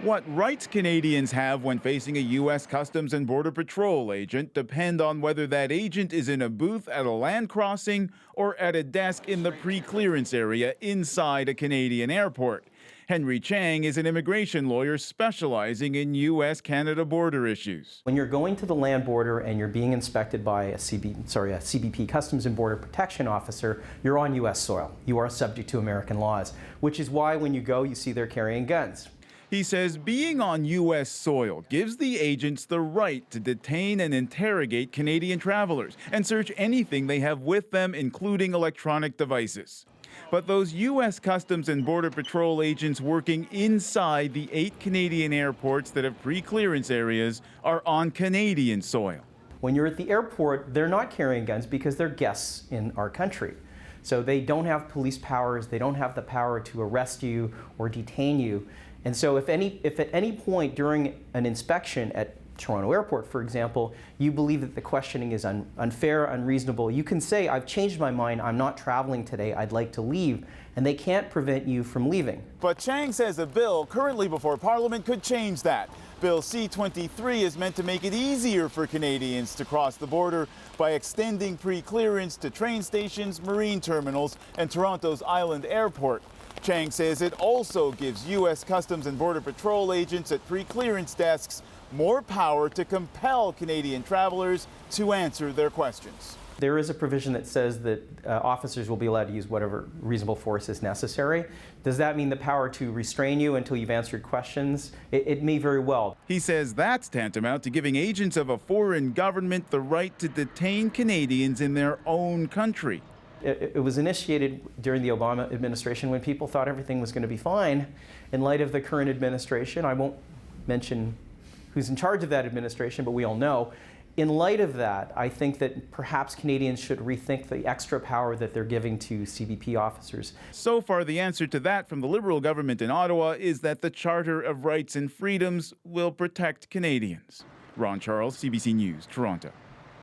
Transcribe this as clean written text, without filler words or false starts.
What rights Canadians have when facing a U.S. Customs and Border Patrol agent depend on whether that agent is in a booth at a land crossing or at a desk in the pre-clearance area inside a Canadian airport. Henry Chang is an immigration lawyer specializing in U.S.-Canada border issues. When you're going to the land border and you're being inspected by a CBP, Customs and Border Protection officer, you're on U.S. soil. You are subject to American laws, which is why when you go, you see they're carrying guns. He says being on U.S. soil gives the agents the right to detain and interrogate Canadian travelers and search anything they have with them, including electronic devices. But those U.S. Customs and Border Patrol agents working inside the 8 Canadian airports that have pre-clearance areas are on Canadian soil. When you're at the airport, they're not carrying guns because they're guests in our country. So they don't have police powers, they don't have the power to arrest you or detain you. And so if at any point during an inspection at Toronto Airport, for example, you believe that the questioning is unfair, unreasonable, you can say, I've changed my mind, I'm not traveling today, I'd like to leave, and they can't prevent you from leaving. But Chang says a bill currently before Parliament could change that. Bill C-23 is meant to make it easier for Canadians to cross the border by extending pre-clearance to train stations, marine terminals, and Toronto's Island Airport. Chang says it also gives U.S. Customs and Border Patrol agents at pre-clearance desks more power to compel Canadian travelers to answer their questions. There is a provision that says that officers will be allowed to use whatever reasonable force is necessary. Does that mean the power to restrain you until you've answered questions? It may very well. He says that's tantamount to giving agents of a foreign government the right to detain Canadians in their own country. It was initiated during the Obama administration when people thought everything was going to be fine. In light of the current administration, I won't mention who's in charge of that administration, but we all know. In light of that, I think that perhaps Canadians should rethink the extra power that they're giving to CBP officers. So far, the answer to that from the Liberal government in Ottawa is that the Charter of Rights and Freedoms will protect Canadians. Ron Charles, CBC News, Toronto.